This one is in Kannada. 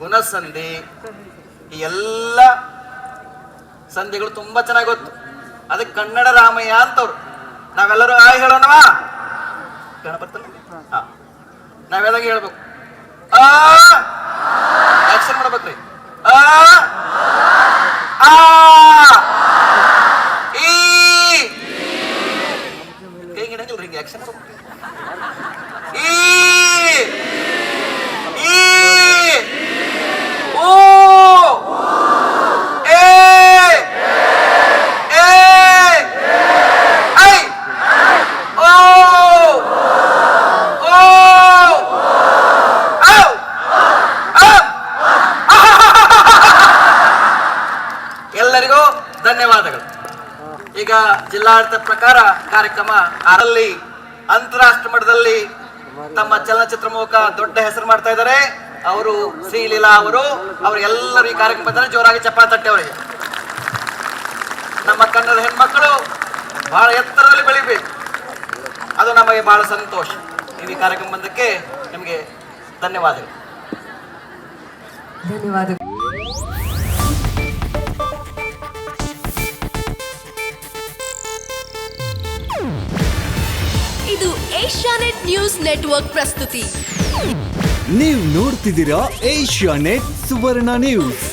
ಗುಣಸಂಧಿ, ಈ ಎಲ್ಲ ಸಂಧಿಗಳು ತುಂಬಾ ಚೆನ್ನಾಗಿ ಗೊತ್ತು. ಅದಕ್ಕೆ ಕನ್ನಡ ರಾಮಯ್ಯ ಅಂತವ್ರು. ನಾವೆಲ್ಲರೂ ಆಯ್ ಹೇಳೋಣವಾ? ಗಣಪತಿ ನಾವೆಲ್ಲಂಗೆ ಹೇಳ್ಬೇಕು. ಆಕ್ಷನ್ ಮಾಡ್ಬೇಕ್ರಿ. ಹಿಂಗೆ ಆಕ್ಷನ್ ಮಾಡ್ಬೇಕು. ಎಲ್ಲರಿಗೂ ಧನ್ಯವಾದಗಳು. ಈಗ ಜಿಲ್ಲಾಡಳಿತ ಪ್ರಕಾರ ಕಾರ್ಯಕ್ರಮ ಅಲ್ಲಿ ಅಂತಾರಾಷ್ಟ್ರೀಯ ಮಟ್ಟದಲ್ಲಿ ತಮ್ಮ ಚಲನಚಿತ್ರ ಮೂಲಕ ದೊಡ್ಡ ಹೆಸರು ಮಾಡ್ತಾ ಇದ್ದಾರೆ ಅವರು ಶ್ರೀಲೀಲಾ ಅವರು. ಎಲ್ಲರೂ ಈ ಕಾರ್ಯಕ್ರಮದಲ್ಲಿ ಜೋರಾಗಿ ಚಪ್ಪಾಳೆ ತಟ್ಟೆ ಅವರಿಗೆ. ನಮ್ಮ ಕನ್ನಡ ಹೆಣ್ಮಕ್ಕಳು ಬಹಳ ಎತ್ತರದಲ್ಲಿ ಬೆಳಿಬೇಕು, ಅದು ನಮಗೆ ಬಹಳ ಸಂತೋಷ. ನೀವು ಈ ಕಾರ್ಯಕ್ರಮ ಬಂದಕ್ಕೆ ನಿಮಗೆ ಧನ್ಯವಾದಗಳು. ಧನ್ಯವಾದಗಳು. ಇದು ಏಷ್ಯಾನೆಟ್ ನ್ಯೂಸ್ ನೆಟ್ವರ್ಕ್ ಪ್ರಸ್ತುತಿ. ನೀವು ನೋಡ್ತಿದ್ದೀರಾ ಏಷ್ಯಾನೆಟ್ ಸುವರ್ಣ ನ್ಯೂಸ್.